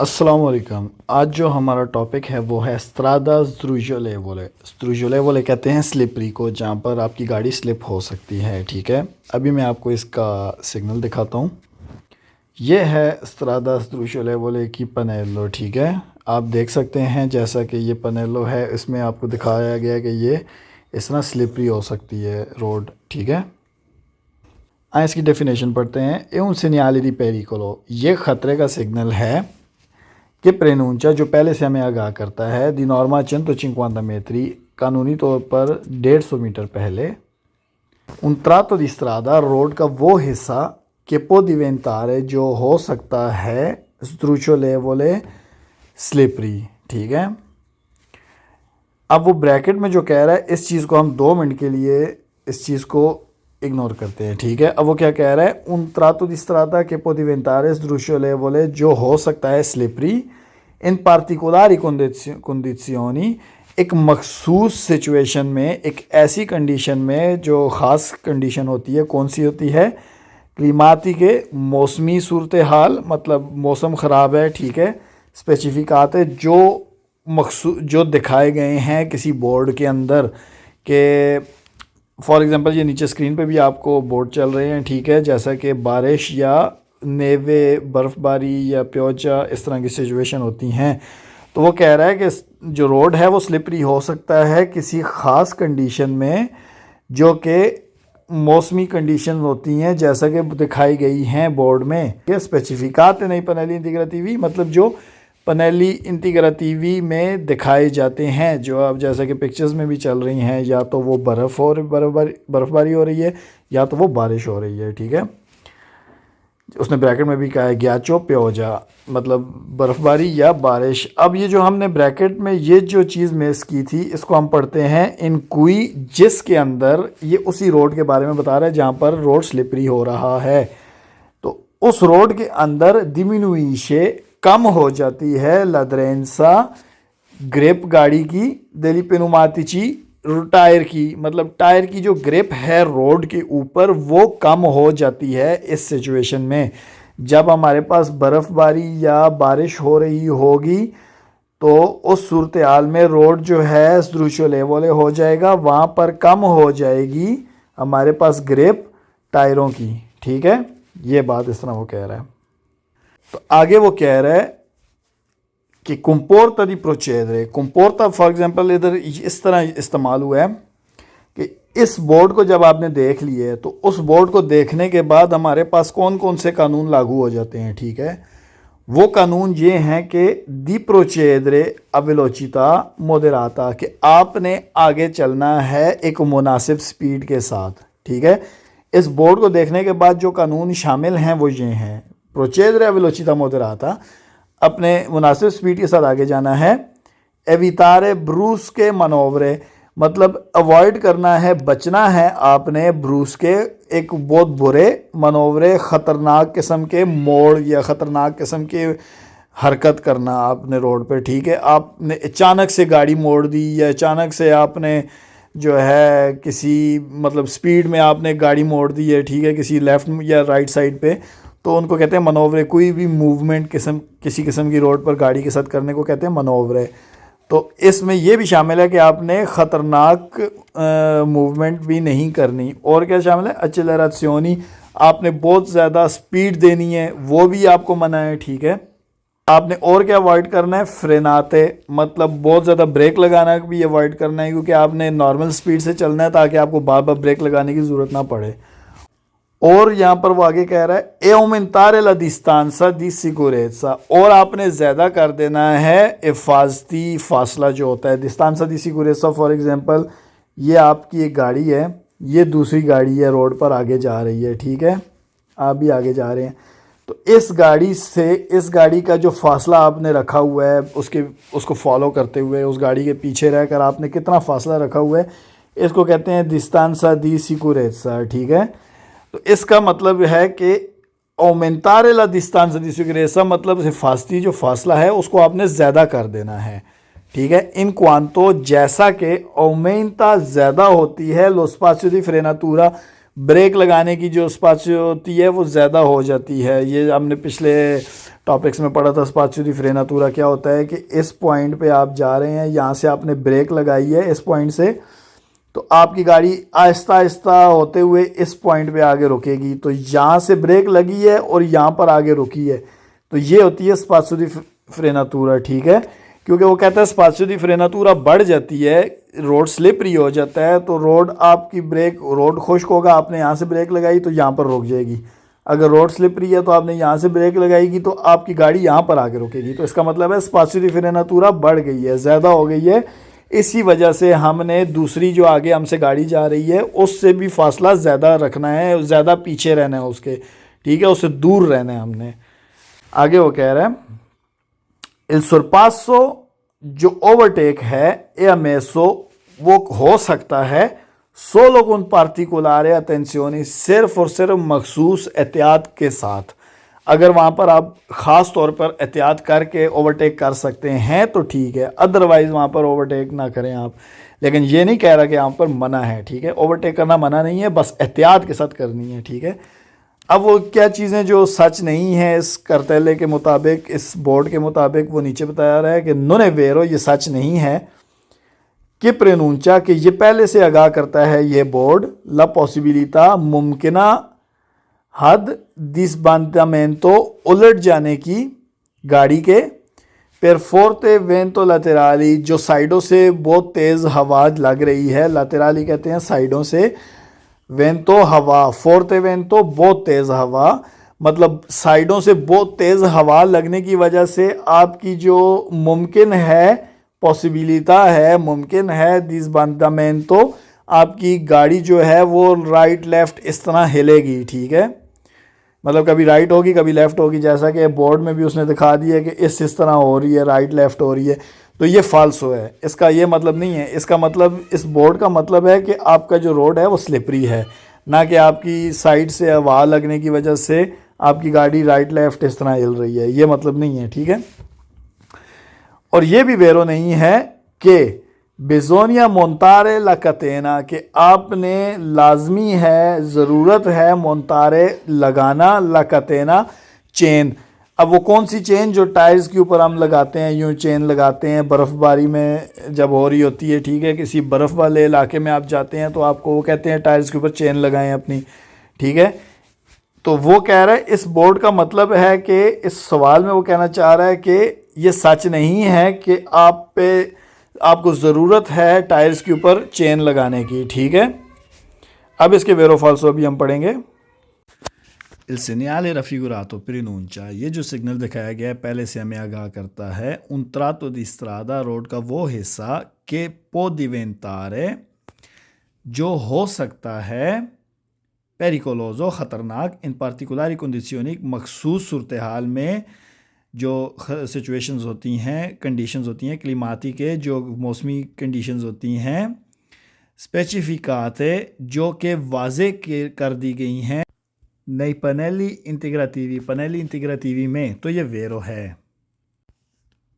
अस्सलाम वालेकुम। आज जो हमारा टॉपिक है वो है स्ट्रादा स्ट्रूजोलेवोले। स्ट्रूजोलेवोले कहते हैं स्लिपरी को, जहाँ पर आपकी गाड़ी स्लिप हो सकती है। ठीक है, अभी मैं आपको इसका सिग्नल दिखाता हूँ। ये है स्ट्रादा स्ट्रूजोलेवोले की पनेलो। ठीक है, आप देख सकते हैं जैसा कि ये पनेलो है, इसमें आपको दिखाया गया है कि ये इस तरह स्लिपरी हो सकती है रोड। ठीक है, इसकी डेफिनेशन पढ़ते हैं। ए un segnale di pericolo, ये ख़तरे का सिग्नल है कि प्रेनूंचा जो पहले से हमें आगाह करता है। दी नॉर्मा 150 metri, कानूनी तौर पर 150 मीटर पहले। un tratto di strada, road का वो हिस्सा che può diventare, जो हो सकता है sdrucciolevole, स्लिपरी। ठीक है, अब वो ब्रैकेट में जो कह रहा है, इस चीज़ को हम 2 मिनट के लिए इस चीज़ को इग्नोर करते हैं। ठीक है, अब वो क्या कह रहा है, un tratto di strada che può diventare sdrucciolevole, जो हो सकता है स्लिपरी, इन पार्टिकुलर कंडीशनी, एक मखसूस सिचुएशन में, एक ऐसी कंडीशन में जो ख़ास कंडीशन होती है। कौन सी होती है? क्लीमाती के मौसमी सूरत हाल, मतलब मौसम ख़राब है। ठीक है, स्पेसिफिकात है जो दिखाए गए हैं किसी बोर्ड के अंदर के, फॉर एग्ज़ाम्पल ये नीचे स्क्रीन पे भी आपको बोर्ड चल रहे हैं। ठीक है, जैसा कि बारिश या नेवे, बर्फ़बारी या प्योचा, इस तरह की सिचुएशन होती हैं। तो वो कह रहा है कि जो रोड है वो स्लिपरी हो सकता है किसी ख़ास कंडीशन में, जो कि मौसमी कंडीशन होती हैं जैसा कि दिखाई गई हैं बोर्ड में। ये स्पेसिफिकात नहीं पनेली इंटीग्रेटिवी, मतलब जो पनेली इंटीग्रेटिवी में दिखाए जाते हैं, जो अब जैसा कि पिक्चर्स में भी चल रही हैं, या तो वो बर्फ़बारी हो रही है या तो वो बारिश हो रही है। ठीक है, उसने ब्रैकेट में भी कहा है ग्याचो प्योजा, मतलब बर्फ़बारी या बारिश। अब ये जो हमने ब्रैकेट में ये जो चीज़ मिस की थी, इसको हम पढ़ते हैं इन कुई, जिसके अंदर ये उसी रोड के बारे में बता रहा है जहाँ पर रोड स्लिपरी हो रहा है। तो उस रोड के अंदर डिमिनुइशे, कम हो जाती है, लद्रेंसा, ग्रिप गाड़ी की, देली पेनुमातिची, टायर की, मतलब टायर की जो ग्रिप है रोड के ऊपर वो कम हो जाती है इस सिचुएशन में। जब हमारे पास बर्फ़बारी या बारिश हो रही होगी तो उस सूरत हाल में रोड जो है स्ट्रूचोलेवोले हो जाएगा, वहाँ पर कम हो जाएगी हमारे पास ग्रिप टायरों की। ठीक है, ये बात इस तरह वो कह रहा है। तो आगे वो कह रहा है कि कंपोर्टा दी प्रोचेदरे, कंपोर्टा फॉर एग्जांपल इधर इस तरह इस्तेमाल हुआ है कि इस बोर्ड को जब आपने देख लिए तो उस बोर्ड को देखने के बाद हमारे पास कौन कौन से कानून लागू हो जाते हैं। ठीक है, वो कानून ये हैं कि दी प्रोचेदरे अवेलोचिता मोदेराता, कि आपने आगे चलना है एक मुनासिब स्पीड के साथ। ठीक है, इस बोर्ड को देखने के बाद जो कानून शामिल हैं वो ये हैं, प्रोचेदरे अवेलोचिता मोदेराता, अपने मुनासिब स्पीड के साथ आगे जाना है। एवितारे ब्रूस के मनोवरे, मतलब अवॉइड करना है, बचना है आपने ब्रूस के, एक बहुत बुरे मनोवरे, ख़तरनाक किस्म के मोड़ या ख़तरनाक किस्म के हरकत करना आपने रोड पे। ठीक है, आपने अचानक से गाड़ी मोड़ दी या अचानक से आपने जो है किसी मतलब स्पीड में आपने गाड़ी मोड़ दी है। ठीक है, किसी लेफ़्ट या राइट साइड पे, तो उनको कहते हैं मनोवरे। कोई भी मूवमेंट किसी किस्म की रोड पर गाड़ी के साथ करने को कहते हैं मनोवरे। तो इसमें यह भी शामिल है कि आपने ख़तरनाक मूवमेंट भी नहीं करनी। और क्या शामिल है? एक्सेलरेशनी, आपने बहुत ज़्यादा स्पीड देनी है, वो भी आपको मना है। ठीक है, आपने और क्या अवॉइड करना है? फ्रेनाते, मतलब बहुत ज़्यादा ब्रेक लगाना भी अवॉइड करना है, क्योंकि आपने नॉर्मल स्पीड से चलना है ताकि आपको बार बार ब्रेक लगाने की ज़रूरत ना पड़े। और यहाँ पर वो आगे कह रहा है ए aumentare la distanza di sicurezza, और आपने ज़्यादा कर देना है हिफाजती फासला जो होता है। distanza di sicurezza for example, ये आपकी एक गाड़ी है, ये दूसरी गाड़ी है, रोड पर आगे जा रही है। ठीक है, आप भी आगे जा रहे हैं, तो इस गाड़ी से इस गाड़ी का जो फासला आपने रखा हुआ है, उसको फॉलो करते हुए उस गाड़ी के पीछे रहकर आपने कितना फासला रखा हुआ है, इसको कहते हैं distanza di sicurezza। ठीक है, तो इसका मतलब है कि aumentare la distanza di sicurezza, मतलब हिफाजती जो फासला है उसको आपने ज़्यादा कर देना है। ठीक है, इन क्वांतो, जैसा कि aumenta ज़्यादा होती है lo spazio di frenatura, brake लगाने की जो स्पाचियो होती है वो ज़्यादा हो जाती है। ये हमने पिछले टॉपिक्स में पढ़ा था, स्पाचियो दी फ्रेनातूरा क्या होता है कि इस पॉइंट पे आप जा रहे हैं, यहाँ से आपने ब्रेक लगाई है इस पॉइंट से, तो आपकी गाड़ी आहिस्ता आहिस्ता होते हुए इस पॉइंट पे आगे रुकेगी। तो यहाँ से ब्रेक लगी है और यहाँ पर आगे रुकी है, तो ये होती है स्पाचियो दी फ्रेनातूरा, ठीक है। क्योंकि वो कहता है स्पाचियो दी फ्रेनातूरा बढ़ जाती है, रोड स्लिपरी हो जाता है, तो रोड आपकी रोड खुश्क होगा, आपने यहाँ से ब्रेक लगाई तो यहाँ पर रुक जाएगी। अगर रोड स्लिपरी है तो आपने यहाँ से ब्रेक लगाएगी तो आपकी गाड़ी यहाँ पर आके रुकेगी। तो इसका मतलब है स्पाचियो दी फ्रेनातूरा बढ़ गई है, ज़्यादा हो गई है। इसी वजह से हमने दूसरी जो आगे हमसे गाड़ी जा रही है उससे भी फासला ज़्यादा रखना है, ज़्यादा पीछे रहना है उसके, ठीक है, उससे दूर रहना है हमने। आगे वो कह रहा है इल sorpasso जो ओवरटेक है ए अमेसो वो हो सकता है solo con particolare attenzione, सिर्फ और सिर्फ मखसूस एहतियात के साथ। अगर वहाँ पर आप ख़ास तौर पर एहतियात करके ओवरटेक कर सकते हैं तो ठीक है, अदरवाइज़ वहाँ पर ओवरटेक ना करें आप। लेकिन ये नहीं कह रहा कि यहाँ पर मना है, ठीक है, ओवरटेक करना मना नहीं है, बस एहतियात के साथ करनी है, ठीक है। अब वो क्या चीज़ें जो सच नहीं है इस करतले के मुताबिक, इस बोर्ड के मुताबिक, वो नीचे बताया रहा है कि non è vero, ये सच नहीं है कि प्रेनूंचा कि ये पहले से आगाह करता है ये बोर्ड ला पॉसिबिलिटा मुमकिना हद डिसबांटामेंटो उलट जाने की गाड़ी के per forte vento laterali जो साइडों से बहुत तेज़ हवा लग रही है, laterali कहते हैं साइडों से, वेंतो हवा, फोर्ते वेंतो बहुत तेज़ हवा, मतलब साइडों से बहुत तेज़ हवा लगने की वजह से आपकी जो मुमकिन है पॉसिबिलिटा है, मुमकिन है डिसबांटामेंटो, आपकी गाड़ी जो है वो राइट लेफ़्ट इस तरह हिलेगी, ठीक है, मतलब कभी राइट होगी कभी लेफ़्ट होगी, जैसा कि बोर्ड में भी उसने दिखा दिया कि इस तरह हो रही है, राइट लेफ़्ट हो रही है। तो ये फाल्सो है, इसका ये मतलब नहीं है। इसका मतलब, इस बोर्ड का मतलब है कि आपका जो रोड है वो स्लिपरी है, ना कि आपकी साइड से हवा लगने की वजह से आपकी गाड़ी राइट लेफ़्ट इस तरह हिल रही है, ये मतलब नहीं है, ठीक है। और ये भी वेरो नहीं है कि बेजोनिया मोन्तारे ला कतेना, कि आपने लाजमी है, ज़रूरत है मोन्तारे लगाना, ला कतेना चेन। अब वो कौन सी चेन, जो टायर्स के ऊपर हम लगाते हैं, यूँ चेन लगाते हैं बर्फ़बारी में जब हो रही होती है, ठीक है, किसी बर्फ़ वाले इलाके में आप जाते हैं तो आपको वो कहते हैं टायर्स के ऊपर चेन लगाएं अपनी, ठीक है। तो वो कह रहा है, इस बोर्ड का मतलब है कि इस सवाल में वो कहना चाह रहा है कि ये सच नहीं है कि आपको ज़रूरत है टायर्स के ऊपर चेन लगाने की, ठीक है। अब इसके वेरो फाल्सो भी हम पढ़ेंगे। Il segnale raffigurato preannuncia, ये जो सिग्नल दिखाया गया है पहले से हमें आगाह करता है un tratto di strada, road का वो हिस्सा che può diventare, जो हो सकता है pericoloso, ख़तरनाक, in particolari condizioni, मखसूस सूरत हाल में, जो सिचुएशंस होती हैं, कंडीशंस होती हैं, क्लिमाती के जो मौसमी कंडीशंस होती हैं, स्पेसिफिकाते जो कि वाज़े कर दी गई हैं नई पनेली इंटीग्रेटिवी में, तो ये वेरो है।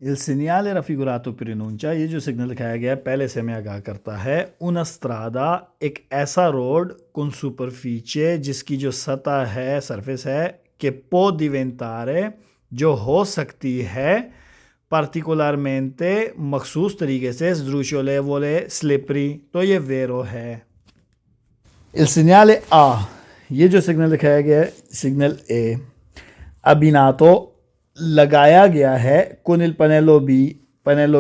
Il segnale raffigurato preannuncia, ये जो सिग्नल दिखाया गया है पहले से हमें आगाह करता है una strada, एक ऐसा रोड con superficie, जिसकी जो सतह है, सरफेस है, che può diventare, जो हो सकती है, पार्टिकुलरमेंटे मखसूस तरीके से, sdrucciolevole, स्लिपरी, तो ये वेरो है। Il segnale A, ये जो सिग्नल दिखाया गया है सिग्नल ए, अबिनातो लगाया गया है, कुनिल पनेलो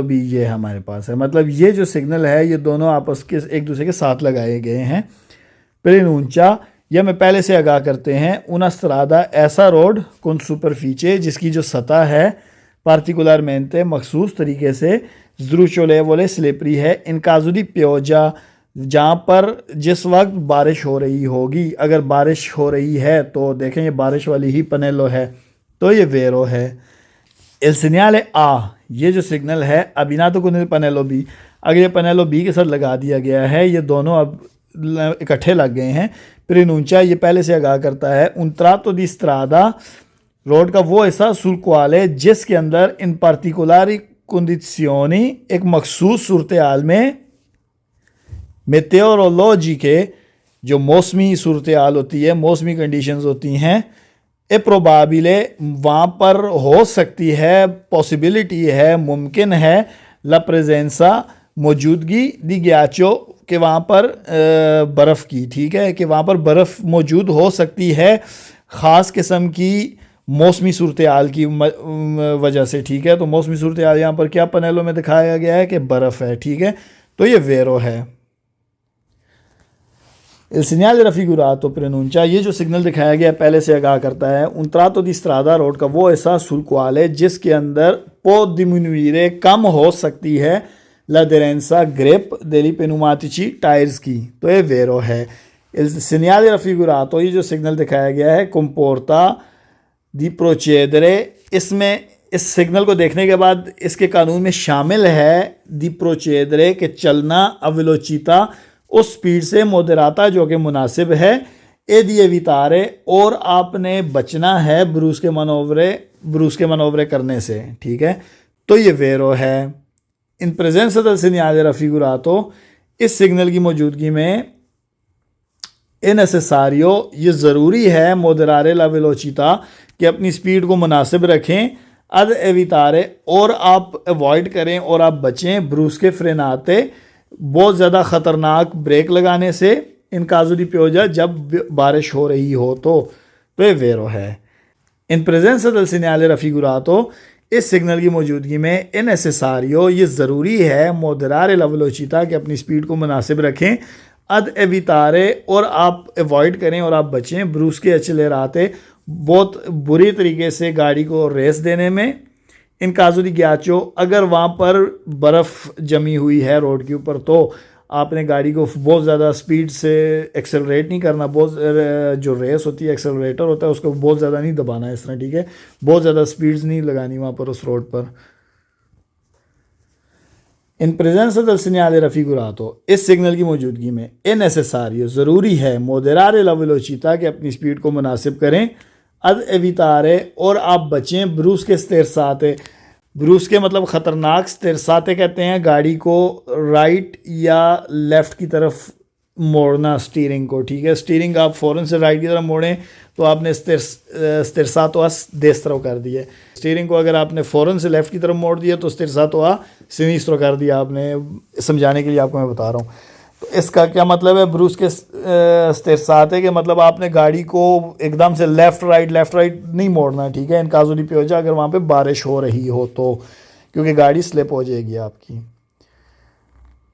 बी ये हमारे पास है, मतलब ये जो सिग्नल है ये दोनों आपस के एक दूसरे के साथ लगाए गए हैं। प्रेनूंचा, यह मैं पहले से आगाह करते हैं, उना स्त्रादा, ऐसा रोड, कुन सुपरफीचे, जिसकी जो सतह है, पार्टिकुलरमेंटे मखसूस तरीके से, ज़्रूचोलेवोले स्लिपरी है, इनकाजुदी प्योजा, जहाँ पर जिस वक्त बारिश हो रही होगी, अगर बारिश हो रही है तो देखें ये बारिश वाली ही पनेलो है, तो ये वेरो है। इल सिग्नले आ, ये जो सिग्नल है अबिनातो कुनिल पनेलो बी, अगर ये पनेलो बी के साथ लगा दिया गया है, ये दोनों अब इकट्ठे लग गए हैं। प्रेनूंचा, ये पहले से आगाह करता है, उन ट्रातो दी स्त्रादा, रोड का वो हिस्सा सुल क्वाले, जिसके अंदर इन पार्टिकुलरी कंडीशियोनी, एक मखसूस सूरत हाल में, मेटेओरोलॉजी के जो मौसमी सूरत हाल होती है, मौसमी कंडीशंस होती हैं, ए प्रोबाबिले वहाँ पर हो सकती है, पॉसिबिलिटी है, मुमकिन है, ला प्रेजेंसा मौजूदगी दी गयाचो कि वहाँ पर बर्फ़ की, ठीक है, कि वहाँ पर बर्फ़ मौजूद हो सकती है ख़ास किस्म की मौसमी सूरत हाल की वजह से, ठीक है। तो मौसमी सूरत हाल यहाँ पर क्या पैनलों में दिखाया गया है कि बर्फ़ है, ठीक है। तो ये वेरो है। Il segnale raffigurato preannuncia, ये जो सिग्नल दिखाया गया पहले से आगाह करता है un tratto di strada road का वो ऐसा sul quale जिसके अंदर può diminuire कम हो सकती है l'aderenza grip degli pneumatici tyres की। तो ये वेरो है। Il segnale raffigurato, ये जो सिग्नल दिखाया गया है comporta di procedere, इसमें इस सिग्नल को देखने के बाद इसके कानून में शामिल है di procedere के चलना a velocità उस स्पीड से मोदराता जो कि मुनासिब है ए दिए वितारे, और आपने बचना है ब्रूस के मनोवरे करने से, ठीक है। तो ये वेरो है। In presence del segnale raffigurato, इस सिग्नल की मौजूदगी में ए नेसेसारियो, ये ज़रूरी है मोदरारे ला वेलोचिता कि अपनी स्पीड को मुनासिब रखें, अद एवितारे, और आप अवॉइड करें और आप बचें ब्रूस के फ्रेनाते, बहुत ज़्यादा ख़तरनाक ब्रेक लगाने से, इन काजू दी प्योजा जब बारिश हो रही हो तो ये वेरो है। In presence del segnale raffigurato, इस सिग्नल की मौजूदगी में इन नेसेसारियो, ये ज़रूरी है मोदरारे ला वेलोचिता कि अपनी स्पीड को मुनासिब रखें, अद एवितारे, और आप अवॉइड करें और आप बचें ब्रूस के एक्सेलेराते, बहुत बुरी तरीके से गाड़ी को रेस देने में, इन काजू दी गयाचो, अगर वहाँ पर बर्फ़ जमी हुई है रोड के ऊपर तो आपने गाड़ी को बहुत ज़्यादा स्पीड से एक्सेलरेट नहीं करना, बहुत जो रेस होती है एक्सेलरेटर होता है उसको बहुत ज़्यादा नहीं दबाना है इस तरह, ठीक है, बहुत ज़्यादा स्पीड्स नहीं लगानी वहाँ पर उस रोड पर। In presence del segnale raffigurato, इस सिग्नल की मौजूदगी में ए नेसेसारियो, ज़रूरी है मोदरारे ला वेलोचिता कि अपनी स्पीड को मुनासिब करें, अद एवितारे, और आप बचें ब्रूस के स्टेरसाते, ब्रूस के मतलब ख़तरनाक स्टेरसाते कहते हैं गाड़ी को राइट या लेफ़्ट की तरफ मोड़ना स्टीयरिंग को, ठीक है। स्टीयरिंग आप फ़ौरन से राइट की तरफ मोड़ें तो आपने स्टेरसातो देस्तरो कर दिए, स्टीयरिंग को अगर आपने फ़ौरन से लेफ़्ट की तरफ मोड़ दिया तो स्टेरसातो सिनिस्ट्रो कर दिया आपने। समझाने के लिए आपको मैं बता रहा हूँ। तो इसका क्या मतलब है, ब्रूस के स्टेरसाते के मतलब आपने गाड़ी को एकदम से लेफ़्ट राइट नहीं मोड़ना, ठीक है, इन काजू दी प्योजा, अगर वहाँ पे बारिश हो रही हो तो, क्योंकि गाड़ी स्लिप हो जाएगी आपकी।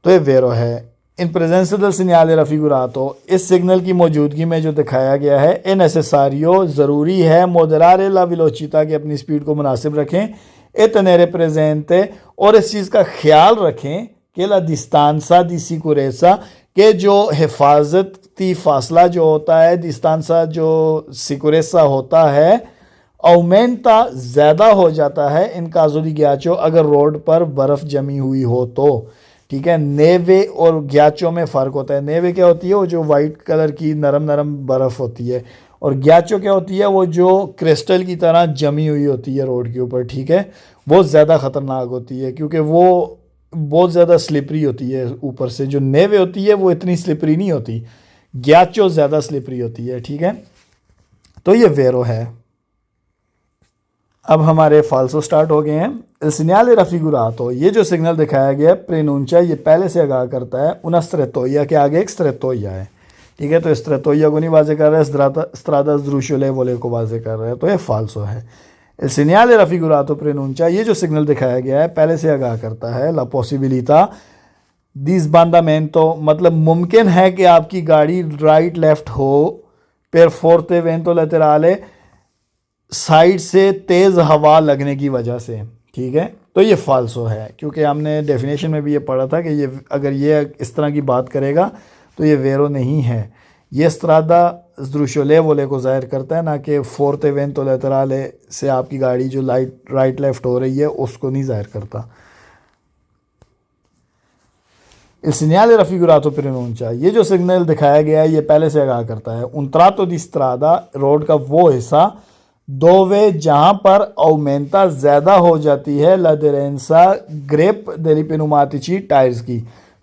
तो ये वेरो है। In presence del segnale raffigurato, इस सिग्नल की मौजूदगी में जो दिखाया गया है ए नेसेसारियो, ज़रूरी है मोदरारे ला वेलोचिता की अपनी स्पीड को मुनासिब रखें, ए तनेरे प्रेजेंटे, और इस चीज़ का ख्याल रखें कि ला डिस्तांसा दी सिक्योरेसा, के जो हिफाजती फासला जो होता है, डिस्तांसा जो सिक्योरेसा होता है, औमेंटा ज़्यादा हो जाता है इन काजू दी गयाचो, अगर रोड पर बर्फ़ जमी हुई हो तो, ठीक है। नेवे और ग्याचो में फ़र्क होता है। नेवे क्या होती है, वो जो वाइट कलर की नरम बर्फ़ होती है, और ग्याचो क्या होती है, वो जो क्रिस्टल की तरह जमी हुई होती है रोड के ऊपर, ठीक है, बहुत ज़्यादा ख़तरनाक होती है क्योंकि वो बहुत ज़्यादा स्लिपरी होती है ऊपर से। जो नेवे होती है वो इतनी स्लिपरी नहीं होती, ग्याचो ज़्यादा स्लिपरी होती है, ठीक है। तो ये वेरो है। अब हमारे फाल्सो स्टार्ट हो गए हैं। Il segnale raffigurato, ये जो सिग्नल दिखाया गया है प्रेनूंचा, ये पहले से आगाह करता है una strettoia के आगे एक स्ट्रेटोया है, ठीक है। तो स्ट्रेटोया को नहीं वाजे कर रहा है, स्त्रादा ज़्रूशोलेवोले को वाजे कर रहा है, तो ये फाल्सो है। Il segnale raffigurato preannuncia, ये जो सिग्नल दिखाया गया है पहले से आगाह करता है la possibilità di sbandamento, मतलब मुमकिन है कि आपकी गाड़ी राइट लेफ़्ट हो, per forte vento laterale, side से तेज़ हवा लगने की वजह से, ठीक है। तो ये फाल्सो है, क्योंकि हमने डेफिनेशन में भी ये पढ़ा था कि ये अगर ये इस तरह की बात करेगा तो ये वेरो नहीं है। ये स्त्रादा ज़्रूशोलेवोले को ज़ाहिर करता है, ना कि फोर्ते वेंतो लेतराले से आपकी गाड़ी जो राइट लेफ़्ट हो रही है उसको नहीं ज़ाहिर करता। Il segnale raffigurato preannuncia, ये जो सिग्नल दिखाया गया है ये पहले से आगाह करता है un tratto di strada, road का वो हिस्सा, दोवे जहाँ पर औमेंता ज़्यादा हो जाती है l'aderenza grip degli pneumatici tyres की,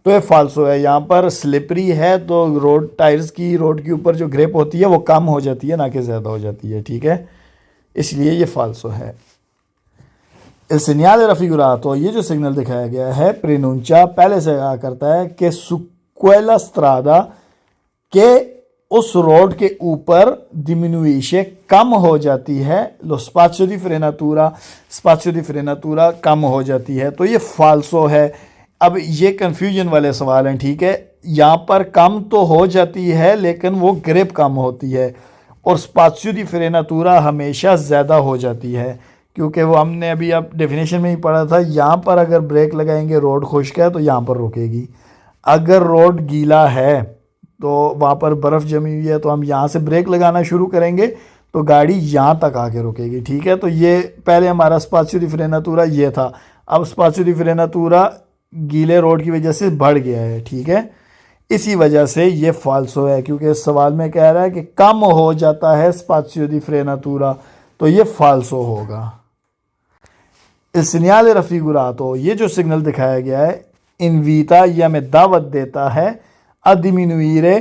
तो ये फाल्सो है। यहाँ पर स्लिपरी है तो रोड टायर्स की रोड के ऊपर जो ग्रिप होती है वो कम हो जाती है, ना कि ज़्यादा हो जाती है, ठीक है, इसलिए ये फाल्सो है। Il segnale raffigurato, ये जो सिग्नल दिखाया गया है प्रिनुंचा पहले से कहा करता है कि su quella strada के उस रोड के ऊपर diminuisce कम हो जाती है, lo spazio di frenatura कम हो जाती है, तो ये फाल्सो है। अब ये कंफ्यूजन वाले सवाल हैं, ठीक है, यहाँ पर कम तो हो जाती है लेकिन वो ग्रिप कम होती है, और स्पाशियो दी फ्रेनातूरा हमेशा ज़्यादा हो जाती है, क्योंकि वो हमने अभी अब डेफिनेशन में ही पढ़ा था। यहाँ पर अगर ब्रेक लगाएंगे रोड खुश्क है तो यहाँ पर रुकेगी, अगर रोड गीला है तो वहाँ पर बर्फ़ जमी हुई है तो हम यहाँ से ब्रेक लगाना शुरू करेंगे तो गाड़ी यहाँ तक आके रुकेगी, ठीक है। तो ये पहले हमारा स्पाशियो दी फ्रेनातूरा ये था, अब स्पाशियो दी फ्रेनातूरा गीले रोड की वजह से बढ़ गया है, ठीक है, इसी वजह से ये फाल्सो है, क्योंकि इस सवाल में कह रहा है कि कम हो जाता है स्पाशियो दी फ्रेनातूरा, तो ये फाल्सो होगा। Il segnale raffigurato, ये जो सिग्नल दिखाया गया है इनवीटा या में दावत देता है a diminuire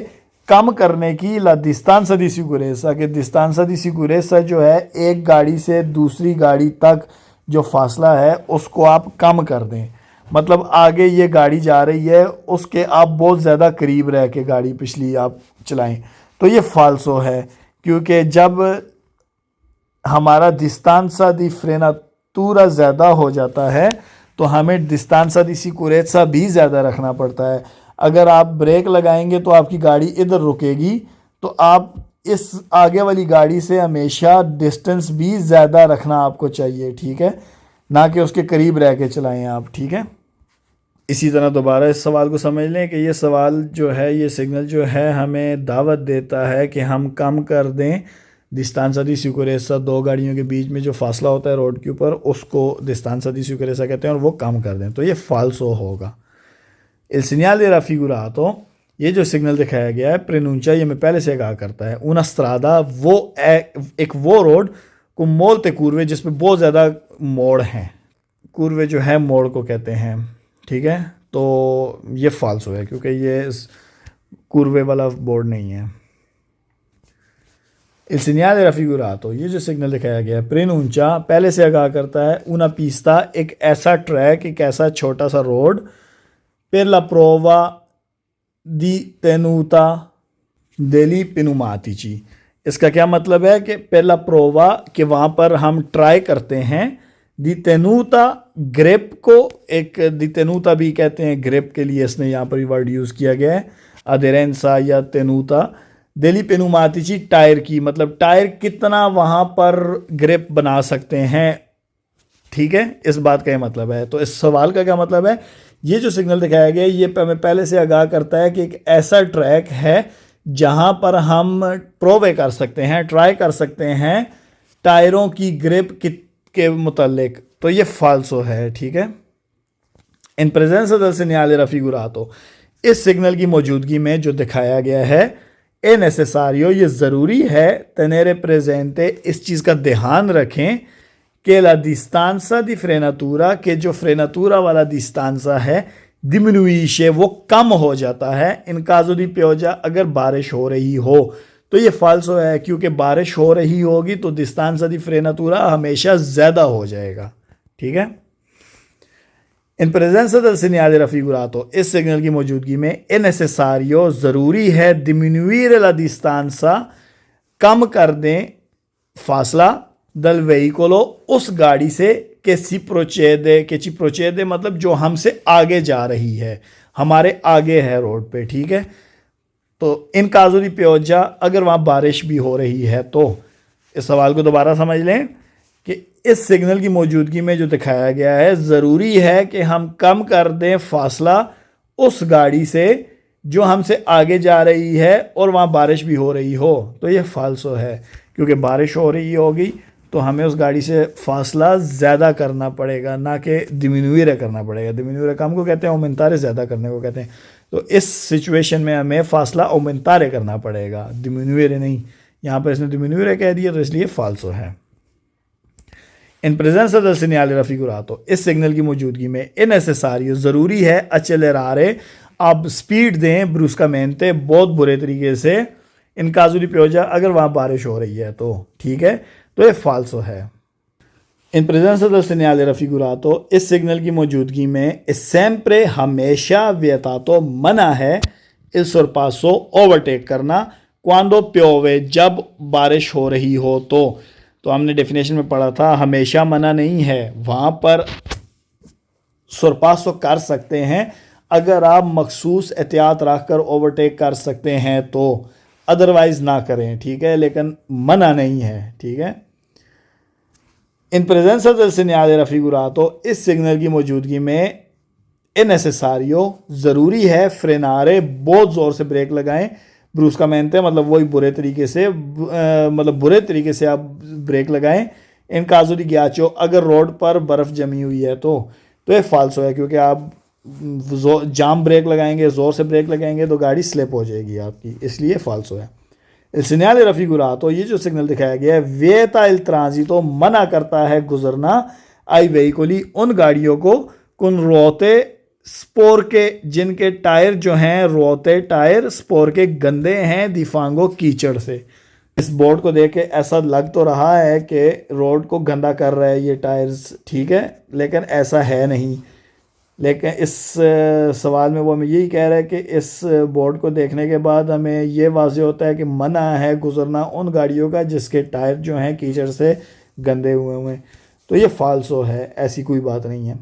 कम करने की la distanza di sicurezza, कि distanza di sicurezza जो है एक गाड़ी से दूसरी गाड़ी तक जो फासला है उसको आप कम कर दें, मतलब आगे ये गाड़ी जा रही है उसके आप बहुत ज़्यादा करीब रह के गाड़ी पिछली आप चलाएं, तो ये फाल्सो है, क्योंकि जब हमारा distanza di frenatura ज़्यादा हो जाता है तो हमें distanza di sicurezza भी ज़्यादा रखना पड़ता है। अगर आप ब्रेक लगाएंगे तो आपकी गाड़ी इधर रुकेगी, तो आप इस आगे वाली गाड़ी से हमेशा डिस्टेंस भी ज़्यादा रखना आपको चाहिए, ठीक है, ना कि उसके करीब रह के चलाएं आप, ठीक है। इसी तरह दोबारा इस सवाल को समझ लें कि ये सवाल जो है, ये सिग्नल जो है हमें दावत देता है कि हम कम कर दें distanza di sicurezza, दो गाड़ियों के बीच में जो फासला होता है रोड के ऊपर उसको distanza di sicurezza कहते हैं, और वो कम कर दें, तो ये फाल्सो होगा। Il segnale raffigurato, ये जो सिग्नल दिखाया गया है प्रेनुंचा, ये मैं पहले से कहा करता है una strada, वो एक वो रोड को मोलते कूर्वे जिसमें बहुत ज़्यादा मोड़ हैं, कूर्वे जो है मोड़ को कहते हैं, ठीक है, तो ये फाल्सो है क्योंकि ये कूर्वे वाला बोर्ड नहीं है। Il segnale raffigurato, ये जो सिग्नल दिखाया गया है प्रेनुंचा पहले से आगाह करता है una pista, एक ऐसा ट्रैक, एक ऐसा छोटा सा road, per la prova di tenuta degli pneumatici, इसका क्या मतलब है कि per la prova कि वहाँ पर हम ट्राई करते हैं di tenuta ग्रिप को, एक di tenuta भी कहते हैं ग्रिप के लिए, इसने यहाँ पर भी वर्ड यूज़ किया गया है, aderenza या tenuta degli pneumatici टायर की, मतलब टायर कितना वहाँ पर ग्रिप बना सकते हैं, ठीक है, इस बात का ये मतलब है। तो इस सवाल का क्या मतलब है, ये जो सिग्नल दिखाया गया है ये हमें पहले से आगाह करता है कि एक ऐसा ट्रैक है जहाँ पर हम प्रोवे कर सकते हैं, ट्राई कर सकते हैं टायरों की ग्रिप के मुतालिक, तो ये फाल्सो है, ठीक है। In presence del segnale raffigurato, इस सिग्नल की मौजूदगी में जो दिखाया गया है ए नेसेसारियो, ये ज़रूरी है tenere presente, इस चीज़ का ध्यान रखें कि la distanza di frenatura, के जो फ्रेनातूरा वाला distanza है diminuisce, वो कम हो जाता है, in caso di pioggia, अगर बारिश हो रही हो, तो ये फाल्सो है, क्योंकि बारिश हो रही होगी तो distanza di frenatura हमेशा ज़्यादा हो जाएगा, ठीक है। इन presenza del segnale raffigurato, इस सिग्नल की मौजूदगी में è necessario, ज़रूरी है diminuire la distanza, कम कर दें फासला दल वेहिकोलो, उस गाड़ी से के ci procede मतलब जो हमसे आगे जा रही है, हमारे आगे है रोड पे, ठीक है। तो इन काजो दी पियोजा, अगर वहाँ बारिश भी हो रही है, तो इस सवाल को दोबारा समझ लें कि इस सिग्नल की मौजूदगी में जो दिखाया गया है ज़रूरी है कि हम कम कर दें फासला उस गाड़ी से जो हमसे आगे जा रही है और वहाँ बारिश भी हो रही हो, तो ये फाल्सो है, क्योंकि बारिश हो रही होगी तो हमें उस गाड़ी से फासला ज़्यादा करना पड़ेगा, ना कि डिमिनुएरे करना पड़ेगा। डिमिनुएरे कम को कहते हैं, औमेंतारे ज़्यादा करने को कहते हैं, तो इस सिचुएशन में हमें फ़ासला औमेंतारे करना पड़ेगा, डिमिनुएरे नहीं। यहाँ पर इसने डिमिनुएरे कह दिया तो इसलिए फाल्सो है। In presence del segnale raffigurato, इस सिग्नल की मौजूदगी में è necessario, ज़रूरी है accelerare, आप स्पीड दें ब्रूस्कामेंटे बहुत बुरे तरीके से इन caso di pioggia अगर वहाँ बारिश हो रही है तो, ठीक है, तो ये फाल्सो है। इन presenza del segnale raffigurato, इस सिग्नल की मौजूदगी में sempre हमेशा वियतातो मना है il sorpasso ओवरटेक करना quando piove जब बारिश हो रही हो तो हमने डेफिनेशन में पढ़ा था हमेशा मना नहीं है, वहाँ पर सोरपासो कर सकते हैं अगर आप मखसूस एहतियात रख कर ओवरटेक कर सकते हैं तो, अदरवाइज ना करें, ठीक है, लेकिन मना नहीं है, ठीक है। इन presenza del segnale raffigurato, इस सिग्नल की मौजूदगी में è necessario ज़रूरी है फ्रेनारे बहुत ज़ोर से ब्रेक लगाएं ब्रूस्कामेंटे मतलब वही बुरे तरीके से मतलब बुरे तरीके से आप ब्रेक लगाएं इन caso di ghiaccio अगर रोड पर बर्फ़ जमी हुई है तो ये फाल्सो है क्योंकि आप जाम ब्रेक लगाएंगे, ज़ोर से ब्रेक लगाएंगे तो गाड़ी स्लिप हो जाएगी आपकी, इसलिए फाल्सो है। Il segnale raffigurato, ये जो सिग्नल दिखाया गया है विeta il transito मना करता है गुजरना ai veicoli उन गाड़ियों को con ruote स्पोर के जिनके टायर जो हैं रोते टायर स्पोर के गंदे हैं दिफांगो कीचड़ से। इस बोर्ड को देख के ऐसा लग तो रहा है कि रोड को गंदा कर रहा है ये टायर्स, ठीक है, लेकिन ऐसा है नहीं। लेकिन इस सवाल में वो हमें यही कह रहा है कि इस बोर्ड को देखने के बाद हमें ये वाज़ेह होता है कि मना है गुजरना उन गाड़ियों का जिसके टायर जो हैं कीचड़ से गंदे हुए हैं, तो ये फाल्सो है, ऐसी कोई बात नहीं है।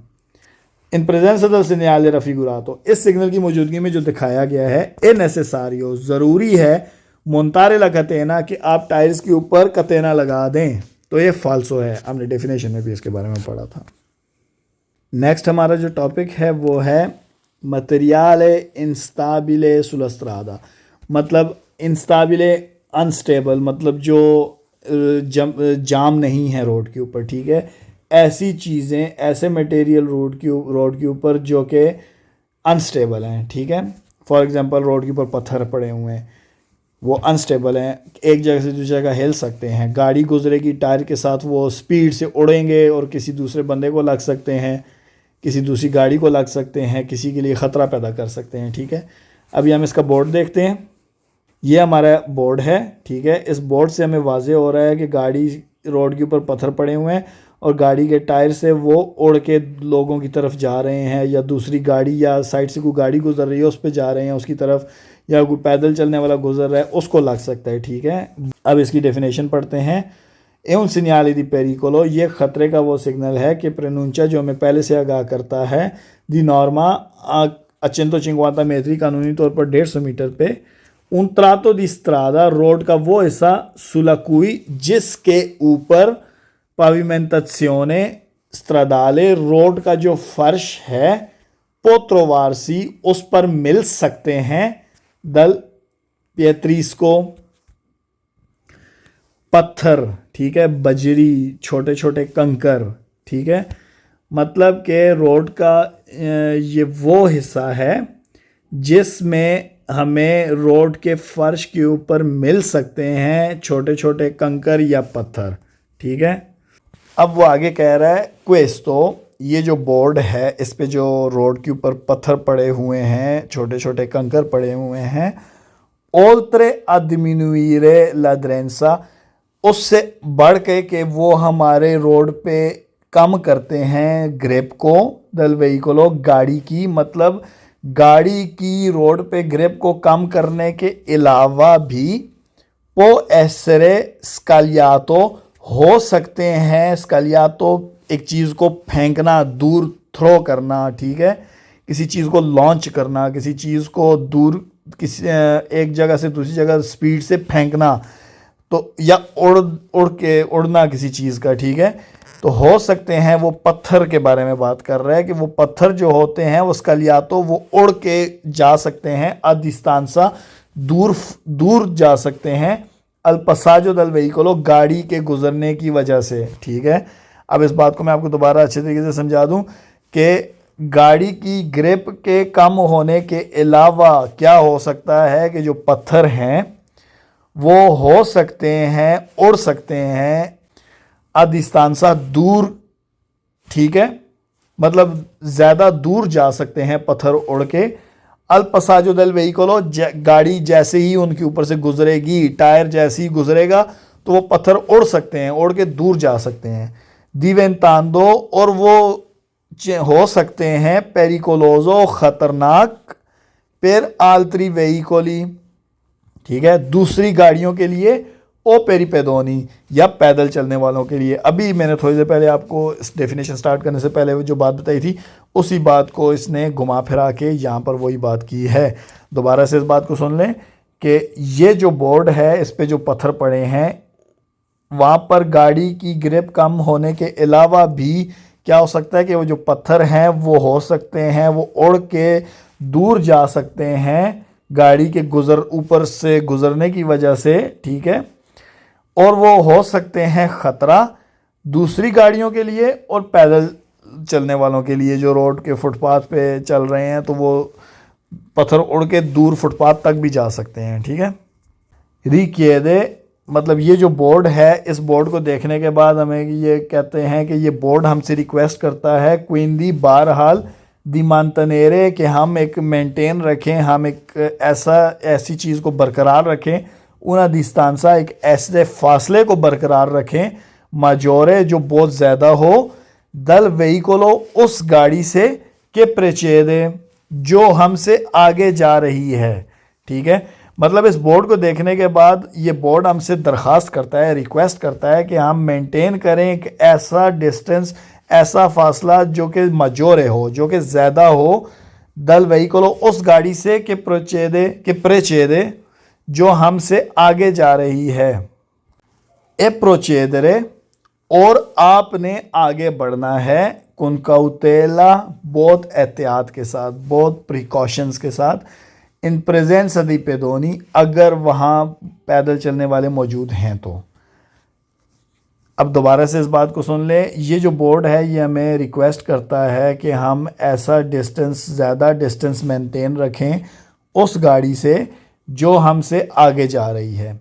इन presenza del segnale raffigurato, इस सिग्नल की मौजूदगी में जो दिखाया गया है è necessario ज़रूरी है montare la catena कि आप टायर्स के ऊपर कतेना लगा दें, तो ये फाल्सो है, हमने डेफिनेशन में भी इसके बारे में पढ़ा था। नेक्स्ट हमारा जो टॉपिक है वो है materiale instabile sulla strada, मतलब instabile अनस्टेबल मतलब जो जाम नहीं है रोड के ऊपर, ठीक है, ऐसी चीज़ें ऐसे मटेरियल रोड के ऊपर जो कि अनस्टेबल हैं, ठीक है। फॉर एग्जांपल रोड के ऊपर पत्थर पड़े हुए हैं, वो अनस्टेबल हैं, एक जगह से दूसरी जगह हिल सकते हैं, गाड़ी गुजरेगी टायर के साथ वो स्पीड से उड़ेंगे और किसी दूसरे बंदे को लग सकते हैं, किसी दूसरी गाड़ी को लग सकते हैं, किसी के लिए ख़तरा पैदा कर सकते हैं, ठीक है। अभी हम इसका बोर्ड देखते हैं, ये हमारा बोर्ड है, ठीक है। इस बोर्ड से हमें वाज़ेह हो रहा है कि गाड़ी रोड के ऊपर पत्थर पड़े हुए हैं और गाड़ी के टायर से वो उड़ के लोगों की तरफ जा रहे हैं, या दूसरी गाड़ी या साइड से कोई गाड़ी गुजर रही है उस पर जा रहे हैं उसकी तरफ, या कोई पैदल चलने वाला गुजर रहा है उसको लग सकता है, ठीक है। अब इसकी डेफिनेशन पढ़ते हैं। è un segnale di pericolo, ये ख़तरे का वो सिग्नल है कि preannuncia जो हमें पहले से आगाह करता है दी नॉर्मा a 150 metri कानूनी तौर पर 150 मीटर पे un tratto di strada road का वो हिस्सा sulla cui जिसके ऊपर pavimentazione stradale रोड का जो फर्श है può trovarsi उस पर मिल सकते हैं दल pietrisco पत्थर, ठीक है, बजरी, छोटे छोटे कंकर, ठीक है। मतलब कि रोड का ये वो हिस्सा है जिसमें हमें रोड के फर्श के ऊपर मिल सकते हैं छोटे छोटे कंकर या पत्थर, ठीक है। अब वो आगे कह रहा है क्वेस्तो, ये जो बोर्ड है इस पे जो रोड के ऊपर पत्थर पड़े हुए हैं, छोटे छोटे कंकर पड़े हुए हैं, oltre a diminuire l'aderenza उससे बढ़ के कि वो हमारे रोड पे कम करते हैं ग्रिप को दल वेहिकलो गाड़ी की, मतलब गाड़ी की रोड पे ग्रिप को कम करने के अलावा भी पो essere scagliato हो सकते हैं। स्कालियातो एक चीज़ को फेंकना, दूर थ्रो करना, ठीक है, किसी चीज़ को लॉन्च करना, किसी चीज़ को दूर किसी एक जगह से दूसरी जगह स्पीड से फेंकना, तो या उड़ना किसी चीज़ का, ठीक है। तो हो सकते हैं वो पत्थर के बारे में बात कर रहा है कि वो पत्थर जो होते हैं वो स्कालियातो वो उड़ के जा सकते हैं, a distanza दूर जा सकते हैं, al passaggio del veicolo गाड़ी के गुजरने की वजह से, ठीक है। अब इस बात को मैं आपको दोबारा अच्छे तरीके से समझा दूं कि गाड़ी की ग्रिप के कम होने के अलावा क्या हो सकता है कि जो पत्थर हैं वो हो सकते हैं, उड़ सकते हैं, a distanza दूर, ठीक है, मतलब ज़्यादा दूर जा सकते हैं पत्थर उड़ के, अल पसाजो del vehicolo, गाड़ी जैसे ही उनके ऊपर से गुजरेगी, टायर जैसे ही गुजरेगा तो वो पत्थर उड़ सकते हैं, उड़ के दूर जा सकते हैं। दिवेंतांदो, और वो हो सकते हैं पेरिकोलोजो, खतरनाक, पेर आल्त्री वेहिकोली, ठीक है, दूसरी गाड़ियों के लिए, ओ पेरीपेदोनी, या पैदल चलने वालों के लिए। अभी मैंने थोड़ी देर पहले आपको इस डेफिनेशन स्टार्ट करने से पहले जो बात बताई थी उसी बात को इसने घुमा फिरा के यहाँ पर वही बात की है। दोबारा से इस बात को सुन लें कि ये जो बोर्ड है इस पे जो पत्थर पड़े हैं वहाँ पर गाड़ी की ग्रिप कम होने के अलावा भी क्या हो सकता है कि वो जो पत्थर हैं वो हो सकते हैं वो उड़ के दूर जा सकते हैं गाड़ी के ऊपर से गुजरने की वजह से, ठीक है, और वो हो सकते हैं ख़तरा दूसरी गाड़ियों के लिए और पैदल चलने वालों के लिए जो रोड के फुटपाथ पे चल रहे हैं, तो वो पत्थर उड़ के दूर फुटपाथ तक भी जा सकते हैं, ठीक है। रिक्वेदे, मतलब ये जो बोर्ड है, इस बोर्ड को देखने के बाद हमें ये कहते हैं कि ये बोर्ड हमसे रिक्वेस्ट करता है क्विंदी बहरहाल दी मानतनेरे, कि हम एक मेंटेन रखें, हम एक ऐसी चीज़ को बरकरार रखें, उना दिस्तानसा, एक ऐसे फासले को बरकरार रखें, माजोरे, जो बहुत ज़्यादा हो, दल वेहिकोलो, उस गाड़ी से, के प्रेचेदे, जो हमसे आगे जा रही है, ठीक है। मतलब इस बोर्ड को देखने के बाद ये बोर्ड हमसे दरख्वास्त करता है, रिक्वेस्ट करता है कि हम मेंटेन करें एक ऐसा डिस्टेंस, ऐसा फासला जो कि मजोरे हो, जो कि ज़्यादा हो, दल वेहिकोलो, उस गाड़ी से, के प्रेचेदे, जो हमसे आगे जा रही है, ए प्रोचेदरे, और आपने आगे बढ़ना है, कुनकाउतेला, बहुत एहतियात के साथ, बहुत प्रिकॉशंस के साथ, इन प्रेजेंस दी पेदोनी, अगर वहाँ पैदल चलने वाले मौजूद हैं तो। अब दोबारा से इस बात को सुन लें, ये जो बोर्ड है ये हमें रिक्वेस्ट करता है कि हम ऐसा डिस्टेंस, ज़्यादा डिस्टेंस मेंटेन रखें उस गाड़ी से जो हमसे आगे जा रही है,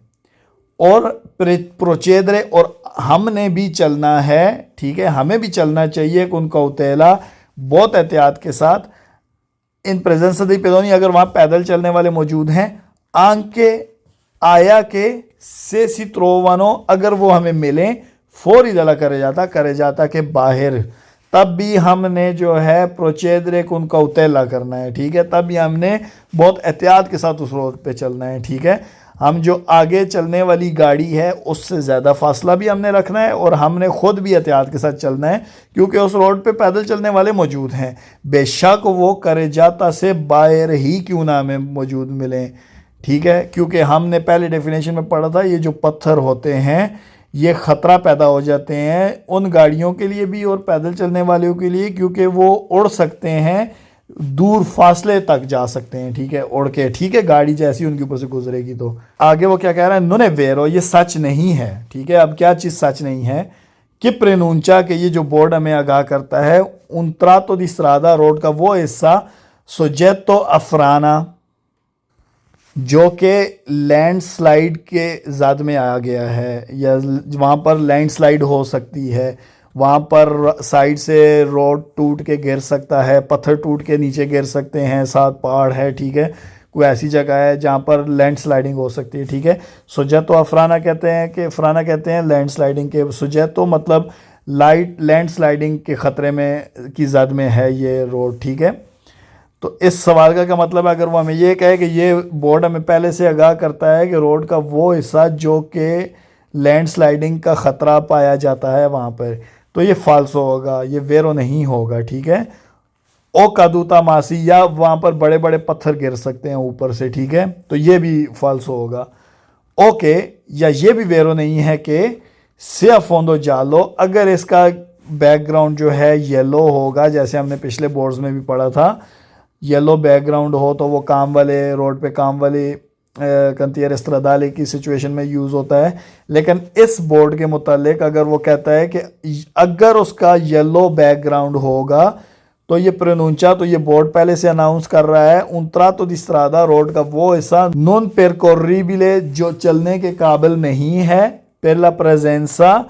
और प्रोचेदरे, और हमने भी चलना है, ठीक है, हमें भी चलना चाहिए उनका उतेला, बहुत एहतियात के साथ, इन प्रेजेंस दी पेदोनी, अगर वहाँ पैदल चलने वाले मौजूद हैं, आंके आया के से सित्रोवानो, अगर वो हमें मिलें, फौरी दला करे जाता के बाहर, तब भी हमने जो है प्रोचेदरे को उनका उतेला करना है, ठीक है, तब भी हमने बहुत एहतियात के साथ उस रोड पे चलना है, ठीक है। हम जो आगे चलने वाली गाड़ी है उससे ज़्यादा फासला भी हमने रखना है और हमने ख़ुद भी एहतियात के साथ चलना है, क्योंकि उस रोड पे पैदल चलने वाले मौजूद हैं, बेशक वो करे जाता से बाहर ही क्यों ना हमें मौजूद मिलें, ठीक है, क्योंकि हमने पहले डेफिनेशन में पढ़ा था ये जो पत्थर होते हैं ये ख़तरा पैदा हो जाते हैं उन गाड़ियों के लिए भी और पैदल चलने वालों के लिए, क्योंकि वो उड़ सकते हैं, दूर फासले तक जा सकते हैं, ठीक है, उड़ के, ठीक है, गाड़ी जैसी उनके ऊपर से गुजरेगी। तो आगे वो क्या कह रहा है, नुने वेरो, ये सच नहीं है, ठीक है। अब क्या चीज़ सच नहीं है कि प्रेनूंचा के, ये जो बोर्ड हमें आगाह करता है, उनत्रातो दी स्ट्रादा, रोड का वो हिस्सा, सोजेतो अफराना, जो कि लैंडस्लाइड के ज़द में आ गया है, या वहाँ पर लैंडस्लाइड हो सकती है, वहाँ पर साइड से रोड टूट के गिर सकता है, पत्थर टूट के नीचे गिर सकते हैं, साथ पहाड़ है, ठीक है, कोई ऐसी जगह है जहाँ पर लैंडस्लाइडिंग हो सकती है, ठीक है। सुजैतो अफराना कहते हैं कि अफराना कहते हैं लैंडस्लाइडिंग के, सुजैतो मतलब लैंडस्लाइडिंग के ख़तरे में की ज़द में है ये रोड, ठीक है। तो इस सवाल का क्या मतलब है, अगर वो हमें ये कहे कि ये बोर्ड हमें पहले से आगाह करता है कि रोड का वो हिस्सा जो कि लैंडस्लाइडिंग का ख़तरा पाया जाता है वहाँ पर, तो ये फाल्सो होगा, ये वेरो नहीं होगा, ठीक है। ओ कादूता मासी, या वहाँ पर बड़े बड़े पत्थर गिर सकते हैं ऊपर से, ठीक है, तो ये भी फाल्सो होगा। ओके, या ये भी वेरो नहीं है कि से फोंदो जालो, अगर इसका बैकग्राउंड जो है येलो होगा, जैसे हमने पिछले बोर्ड्स में भी पढ़ा था, येलो बैकग्राउंड हो तो वो काम वाले रोड पे काम वाले कंतियर इस्त्रदाले की सिचुएशन में यूज़ होता है। लेकिन इस बोर्ड के मुतालिक अगर वो कहता है कि अगर उसका येलो बैकग्राउंड होगा तो ये प्रोनूंचा, तो ये बोर्ड पहले से अनाउंस कर रहा है उनत्रा तो दिस्त्रादा, रोड का वो हिस्सा नॉन पेरकोर्रिबिले, जो चलने के काबिल नहीं है, पहला प्रेजेंसा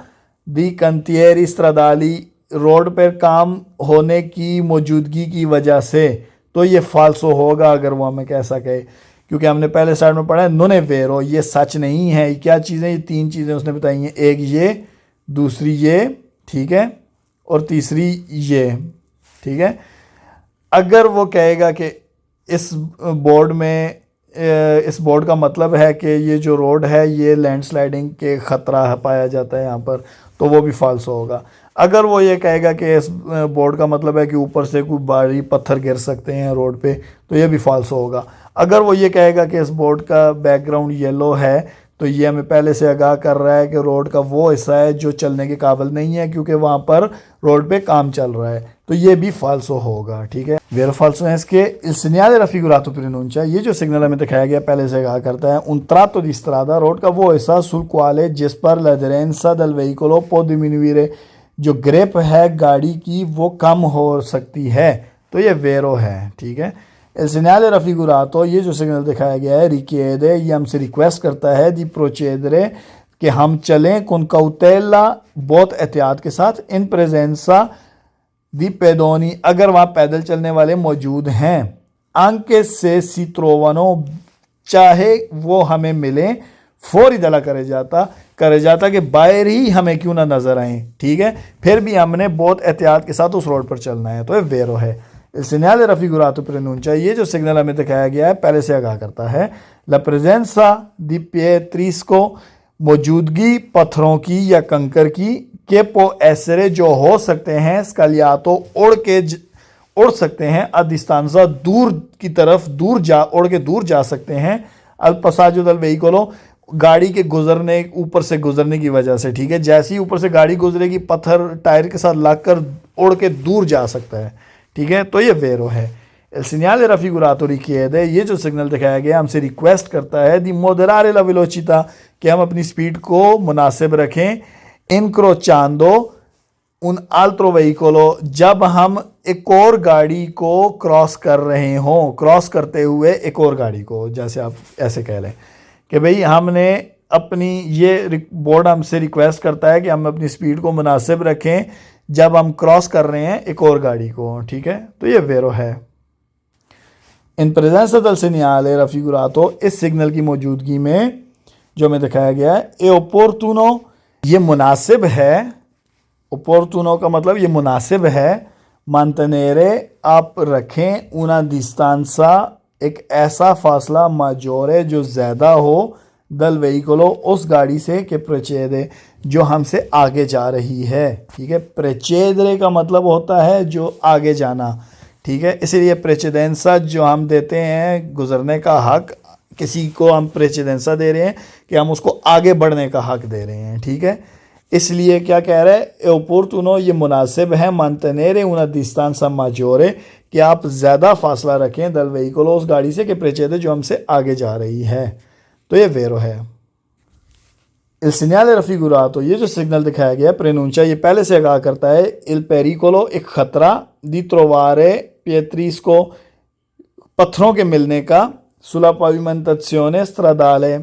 दी कंतियर इस्त्रदाली, रोड पर काम होने की मौजूदगी की वजह से, तो ये फाल्सो होगा अगर वो हमें कैसा कहे, क्योंकि हमने पहले स्टार्ट में पढ़ा है नोने वेरो, ये सच नहीं है। ये क्या चीज़ें, ये 3 चीज़ें उसने बताई हैं, एक ये, दूसरी ये, ठीक है, और तीसरी ये, ठीक है। अगर वो कहेगा कि इस बोर्ड में इस बोर्ड का मतलब है कि ये जो रोड है ये लैंडस्लाइडिंग के ख़तरा पाया जाता है यहाँ पर, तो वो भी फाल्सो होगा। अगर वो ये कहेगा कि इस बोर्ड का मतलब है कि ऊपर से कोई भारी पत्थर गिर सकते हैं रोड पे, तो ये भी फाल्सो होगा। अगर वो ये कहेगा कि इस बोर्ड का बैकग्राउंड येलो है, तो ये हमें पहले से आगाह कर रहा है कि रोड का वो हिस्सा है जो चलने के काबिल नहीं है, क्योंकि वहाँ पर रोड पे काम चल रहा है, तो ये भी फाल्सो होगा, ठीक है। वेरो फाल्सो है इसके il segnale raffigurato preannuncia, ये जो सिग्नल हमें दिखाया गया पहले से आगाह करता है un tratto di strada, road का वो हिस्सा sul quale जिस पर l'aderenza del veicolo può diminuire, जो ग्रिप है गाड़ी की वो कम हो सकती है, तो ये वेरो है, ठीक है। il segnale raffigurato, ये जो सिग्नल दिखाया गया है richiede, ये हमसे रिक्वेस्ट करता है di procedere, कि हम चलें con cautela, बहुत एहतियात के साथ, in presenza दी पेदोनी, अगर वहाँ पैदल चलने वाले मौजूद हैं, anche se si trovano, चाहे वो हमें मिले, फौरी दला करे जाता कि बाहर ही हमें क्यों ना नजर आए, ठीक है, फिर भी हमने बहुत एहतियात के साथ उस रोड पर चलना है, तो ये वेरो है। il segnale raffigurato preannuncia, ये जो सिग्नल हमें दिखाया गया है पहले से आगाह करता है la presenza di pietrisco, मौजूदगी पत्थरों की या कंकर की, के पो ऐसरे, जो हो सकते हैं, स्कालियातो, उड़ सकते हैं, अदिस्तांजा, दूर की तरफ, उड़ के दूर जा सकते हैं, अल पसाजो दल वेहिकलो, गाड़ी के गुजरने, ऊपर से गुजरने की वजह से, ठीक है, जैसे ही ऊपर से गाड़ी गुजरेगी पत्थर टायर के साथ लगकर उड़ के दूर जा सकता है, ठीक है, तो ये वेरो है। il segnale raffigurato richiede, ये जो सिग्नल दिखाया गया हमसे रिक्वेस्ट करता है di moderare la velocità, कि हम अपनी स्पीड को मुनासिब रखें, incrociando un altro veicolo, जब हम एक और गाड़ी को क्रॉस कर रहे हों, क्रॉस करते हुए एक और गाड़ी को, जैसे आप ऐसे कह लें कि भाई हमने अपनी, ये बोर्ड हमसे रिक्वेस्ट करता है कि हम अपनी स्पीड को मुनासिब रखें जब हम क्रॉस कर रहे हैं एक और गाड़ी को, ठीक है, तो ये वेरो है। In presence del segnale raffigurato, इस सिग्नल की मौजूदगी में जो हमें दिखाया गया है, ए opportuno, ये मुनासिब है, opportuno का मतलब ये मुनासिब है, mantenere, आप रखें, una distanza, एक ऐसा फासला, maggiore, जो ज़्यादा हो, दल वेहिकलो, उस गाड़ी से, के प्रेचेदे, जो हमसे आगे जा रही है, ठीक है। प्रेचेदरे का मतलब होता है जो आगे जाना, ठीक है, इसीलिए प्रेचेदेंसा जो हम देते हैं, गुजरने का हक, किसी को हम प्रेचेदेंसा दे रहे हैं कि हम उसको आगे बढ़ने का हक दे रहे हैं, ठीक है। इसलिए क्या कह रहा है, ओपोर्टुनो, ये मुनासिब है, mantenere una distanza maggiore, कि आप ज़्यादा फासला रखें, दल वेहिकलो, उस गाड़ी से, कि प्रेचेदे, जो हमसे आगे जा रही है, तो ये वेरो है। il segnale raffigurato, ये जो सिग्नल दिखाया गया preannuncia, ये पहले से आगाह करता है il pericolo, एक खतरा, di trovare pietrisco, पत्थरों के मिलने का, sulla pavimentazione stradale,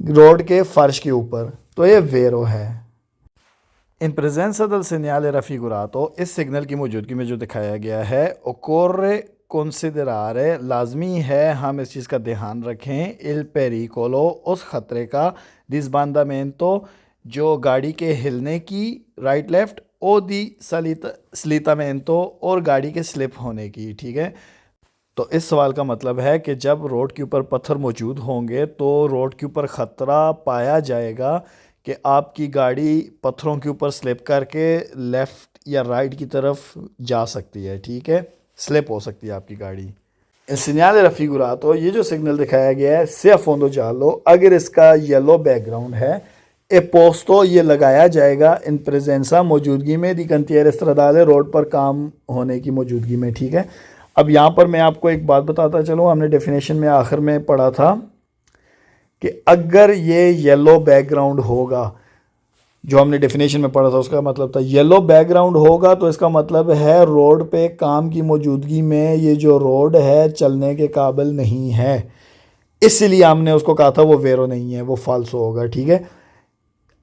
रोड के फर्श के ऊपर, तो ये वेरो है। इन presenza del segnale raffigurato, इस सिग्नल की मौजूदगी में जो दिखाया गया है, occorre considerare, लाजमी है हम इस चीज़ का ध्यान रखें, il pericolo, उस ख़तरे का, disbandamento, जो गाड़ी के हिलने की, राइट लेफ्ट, ओ दी slittamento, और गाड़ी के स्लिप होने की, ठीक है। तो इस सवाल का मतलब है कि जब रोड के ऊपर पत्थर मौजूद होंगे तो रोड के ऊपर ख़तरा पाया जाएगा कि आपकी गाड़ी पत्थरों के ऊपर स्लिप करके लेफ़्ट या राइट की तरफ जा सकती है, ठीक है, स्लिप हो सकती है आपकी गाड़ी। il segnale raffigurato, ये जो सिग्नल दिखाया गया है, से अफोंदो जालो, अगर इसका येलो बैकग्राउंड है, ए पोस्टो, ये लगाया जाएगा, इन प्रेजेंसा, मौजूदगी में, दी cantiere stradale, रोड पर काम होने की मौजूदगी में, ठीक है। अब यहाँ पर मैं आपको एक बात बताता चलूँ, हमने डेफिनेशन में आखिर में पढ़ा था कि अगर ये येलो बैकग्राउंड होगा, जो हमने डेफिनेशन में पढ़ा था उसका मतलब था येलो बैकग्राउंड होगा, तो इसका मतलब है रोड पे काम की मौजूदगी में ये जो रोड है चलने के काबिल नहीं है, इसलिए हमने उसको कहा था वो वेरो नहीं है, वो फाल्सो होगा, ठीक है।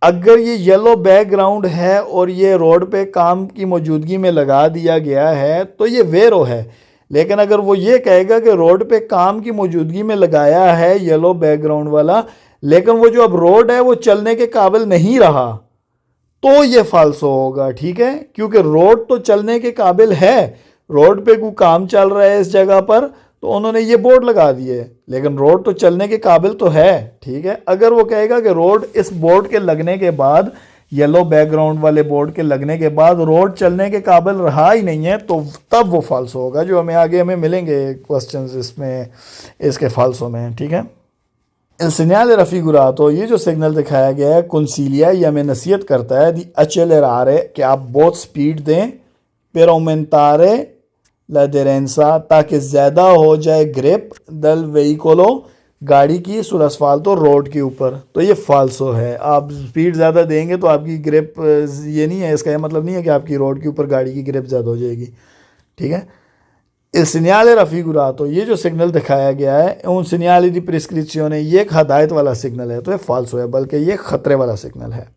अगर ये येलो बैकग्राउंड है और ये रोड पे काम की मौजूदगी में लगा दिया गया है तो ये वेरो है, लेकिन अगर वो ये कहेगा कि रोड पे काम की मौजूदगी में लगाया है येलो बैकग्राउंड वाला, लेकिन वो जो अब रोड है वो चलने के काबिल नहीं रहा, तो ये फाल्सो होगा, ठीक है। क्योंकि रोड तो चलने के काबिल है, रोड पे कोई काम चल रहा है इस जगह पर तो उन्होंने ये बोर्ड लगा दिए, लेकिन रोड तो चलने के काबिल तो है, ठीक है। अगर वो कहेगा कि रोड इस बोर्ड के लगने के बाद, येलो बैकग्राउंड वाले बोर्ड के लगने के बाद रोड चलने के काबिल रहा ही नहीं है, तो तब वो फाल्सो होगा, जो हमें आगे मिलेंगे क्वेश्चंस इसमें इसके फाल्सो में, ठीक है। Il segnale raffigurato, ये जो सिग्नल दिखाया गया है कंसीलिया, ये हमें नसीहत करता है दी accelerare कि आप बहुत स्पीड दें, per aumentare l'aderenza ताकि ज़्यादा हो जाए ग्रिप दल वेहिकोलो गाड़ी की सुल asfalto रोड के ऊपर। तो ये फाल्सो है, आप स्पीड ज़्यादा देंगे तो आपकी ग्रिप, ये नहीं है, इसका ये मतलब नहीं है कि आपकी रोड के ऊपर गाड़ी की ग्रिप ज़्यादा हो जाएगी, ठीक है। Il segnale raffigurato, ये जो सिग्नल दिखाया गया है उन segnali di prescrizione, ये एक हदायत वाला सिग्नल है, तो ये फाल्सो है, बल्कि ये खतरे वाला सिग्नल है।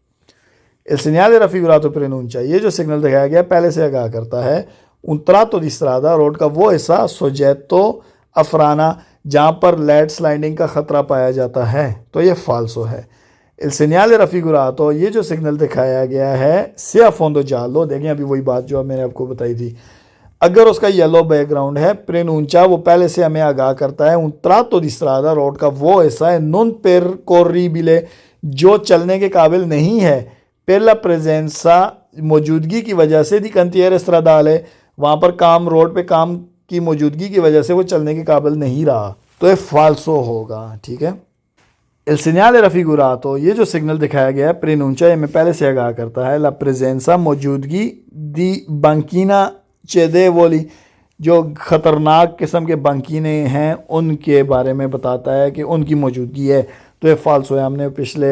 Il segnale raffigurato preannuncia, ये जो सिग्नल दिखाया गया पहले से आगाह करता है un tratto di strada, road का वो हिस्सा soggetto a frana जहाँ पर लैंड स्लाइडिंग का खतरा पाया जाता है, तो ये फाल्सो है। Il segnale raffigurato, ये जो सिग्नल दिखाया गया है se a fondo giallo, देखें अभी वही बात जो मैंने आपको बताई थी, अगर उसका येलो बैकग्राउंड है प्रेनूंचा, वो पहले से हमें आगाह करता है un tratto di strada, road का वो हिस्सा है non percorribile, जो चलने के काबिल नहीं है, per la presenza, मौजूदगी की वजह से दी cantiere stradale, वहाँ पर काम, रोड पे काम की मौजूदगी की वजह से वो चलने के काबिल नहीं रहा, तो ये फाल्सो होगा, ठीक है। Il segnale raffigurato, ये जो सिग्नल दिखाया गया है प्रेनूंचा, ये हमें पहले से आगाह करता है la presenza, मौजूदगी दी banchina cedevoli, जो ख़तरनाक किस्म के बंकीने हैं उनके बारे में बताता है कि उनकी मौजूदगी है, तो ये फाल्सो है। हमने पिछले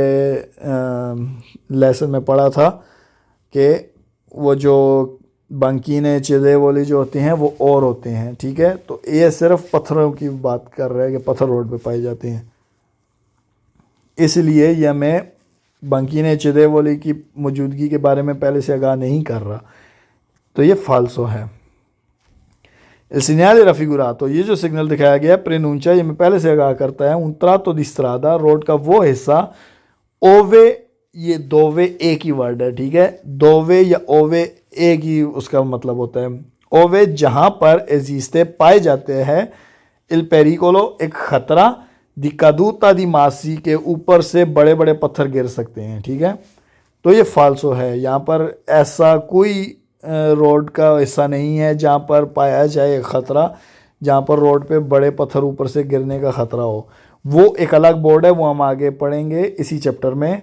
लेसन में पढ़ा था कि वो जो बंकीने cedevoli जो होते हैं वो और होते हैं, ठीक है। तो ये सिर्फ पत्थरों की बात कर रहे हैं कि पत्थर रोड पे पाए जाते हैं, इसलिए ये हमें बंकीने cedevoli की मौजूदगी के बारे में पहले से आगाह नहीं कर रहा, तो ये फाल्सो है। Il segnale raffigurato, ये जो सिग्नल दिखाया गया प्रेनूंचा, ये मैं पहले से आगाह करता है un tratto di strada, road का वो हिस्सा ओवे, ये दोवे एक ही वर्ड है, ठीक है। दोवे या ओवे एक ही उसका मतलब होता है, ओवे जहाँ पर एजिस्ते पाए जाते हैं, il pericolo, एक ख़तरा, दी caduta di massi, के ऊपर से बड़े बड़े पत्थर गिर सकते हैं, ठीक है। तो ये फाल्सो है, यहाँ पर ऐसा कोई रोड का हिस्सा नहीं है जहाँ पर पाया जाए ख़तरा, जहाँ पर रोड पे बड़े पत्थर ऊपर से गिरने का ख़तरा हो। वो एक अलग बोर्ड है, वो हम आगे पढ़ेंगे इसी चैप्टर में,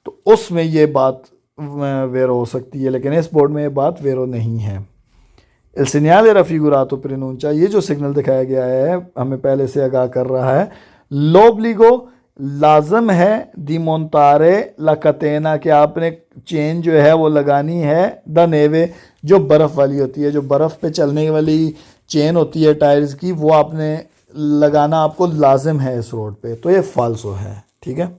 तो उसमें ये बात वेरो हो सकती है, लेकिन इस बोर्ड में ये बात वेरो नहीं है। Il segnale raffigurato preannuncia, ये जो सिग्नल दिखाया गया है हमें पहले से आगाह कर रहा है l'obbligo, लाजम है दी मोंतारे ला कतेना, कि आपने चेन जो है वो लगानी है द नेवे, जो बर्फ़ वाली होती है, जो बर्फ़ पे चलने वाली चेन होती है टायर्स की, वो आपने लगाना आपको लाजिम है इस रोड पे, तो ये फाल्सो है, ठीक है।